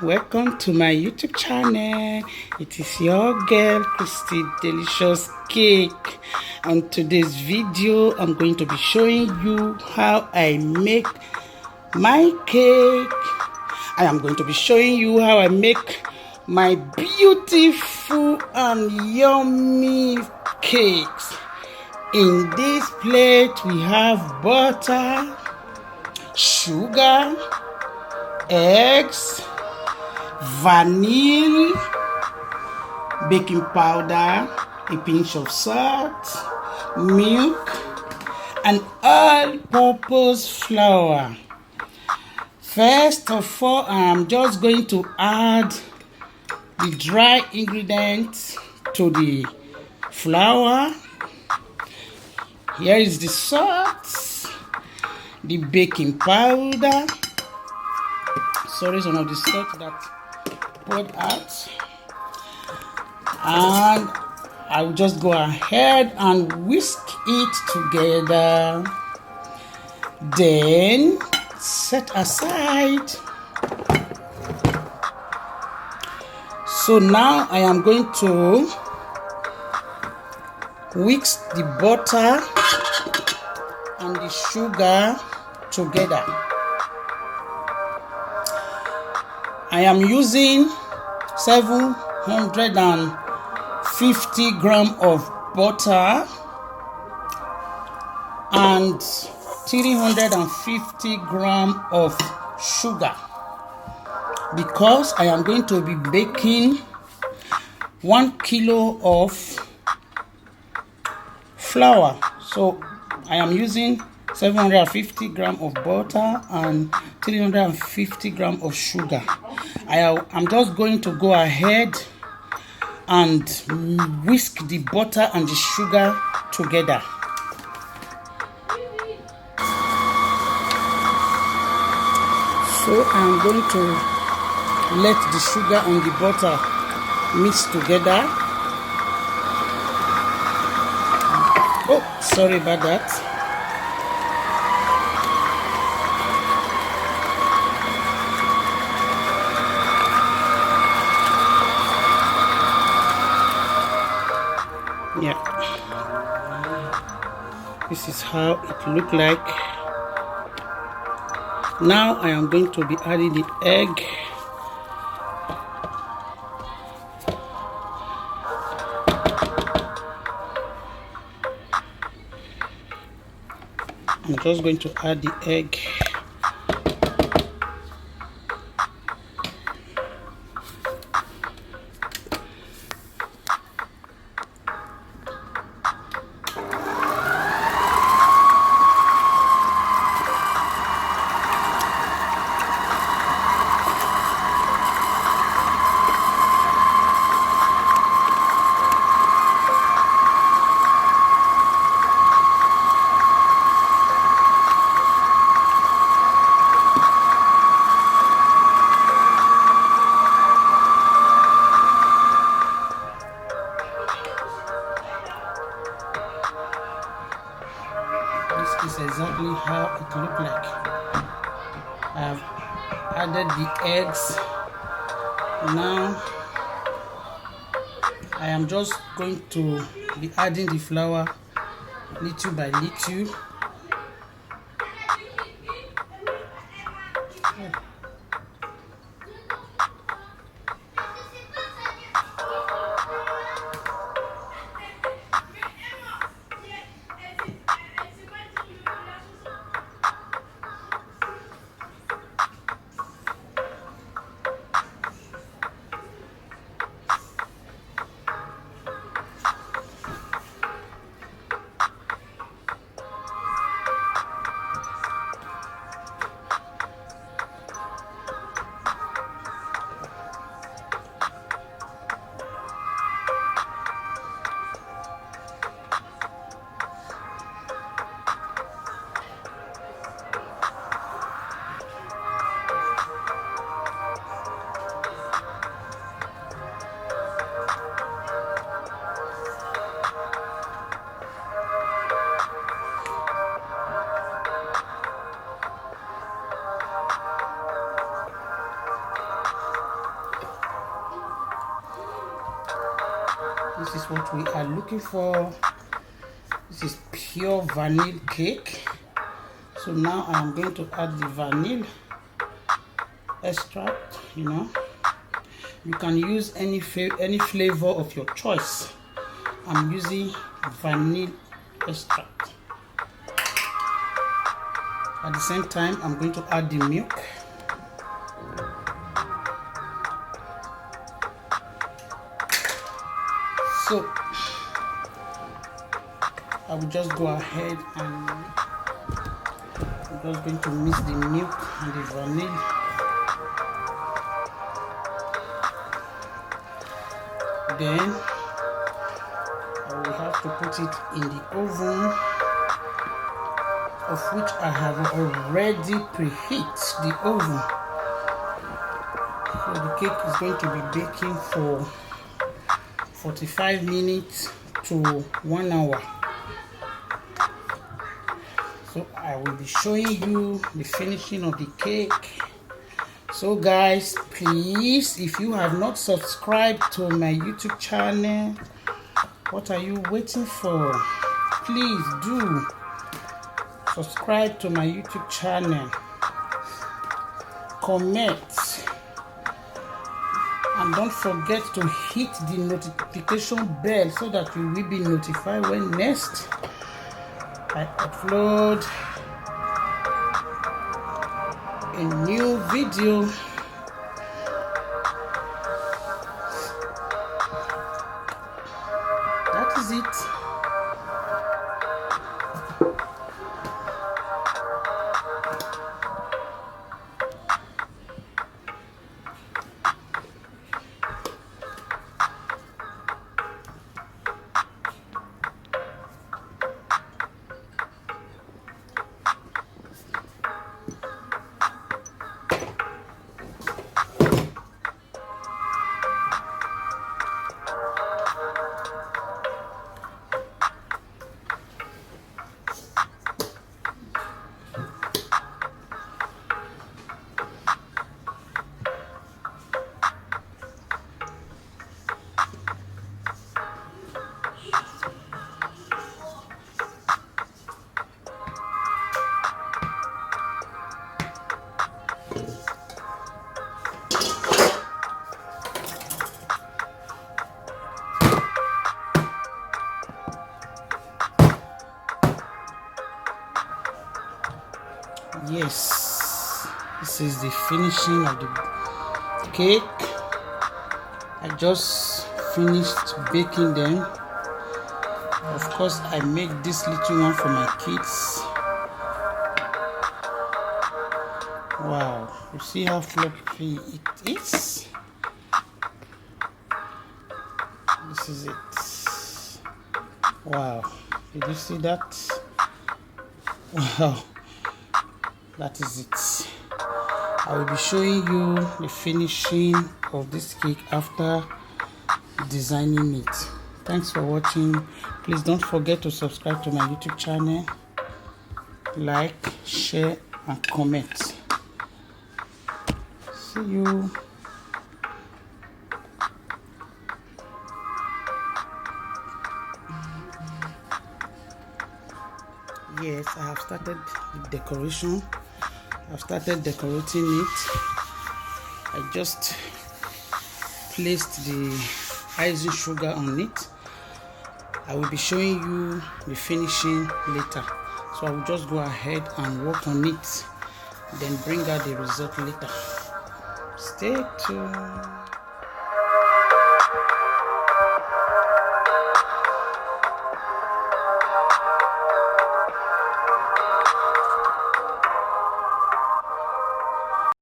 welcome to my YouTube channel. It is your girl Christy Delicious Cake. On today's video, I'm going to be showing you how I make my cake. I am going to be showing you how I make my beautiful and yummy cakes. In this plate, we have butter, sugar, eggs, vanilla, baking powder, a pinch of salt, milk, and all-purpose flour. First of all, I'm just going to add the dry ingredients to the flour. Here is the salt, the baking powder. Sorry, some of the salt that poured out. And I'll just go ahead and whisk it together. Then set aside. So now I am going to whisk the butter and the sugar together. I am using 750 grams of butter and 350 grams of sugar because I am going to be baking 1 kilo of flour. So I am using 750 grams of butter and 350 grams of sugar. I'm just going to go ahead and whisk the butter and the sugar together. So I'm going to let the sugar and the butter mix together. Oh, sorry about that. Yeah, this is how it look like. Now I am going to be adding the egg. I'm just going to add the egg. This is exactly how it looks like. I have added the eggs. Now I am just going to be adding the flour little by little. This is what we are looking for. This is pure vanilla cake. So now I'm going to add the vanilla extract. You can use any flavor of your choice. I'm using vanilla extract. At the same time, I'm going to add the milk. So I will just go ahead and I'm just going to mix the milk and the vanilla. Then I will have to put it in the oven, of which I have already preheat the oven. So the cake is going to be baking for 45 minutes to 1 hour. So I will be showing you the finishing of the cake. So guys, please, if you have not subscribed to my YouTube channel, what are you waiting for? Please do subscribe to my YouTube channel, comment, and don't forget to hit the notification bell so that you will be notified when next I upload a new video. That is it. Yes, this is the finishing of the cake. I just finished baking them. Of course, I made this little one for my kids. Wow, you see how fluffy it is? This is it. Wow, did you see that? Wow, that is it. I will be showing you the finishing of this cake after designing it. Thanks for watching. Please don't forget to subscribe to my YouTube channel, like, share, and comment. See you. Yes, I have started the decoration. I've started decorating it. I just placed the icing sugar on it. I will be showing you the finishing later. So I will just go ahead and work on it, then bring out the result later. Stay tuned.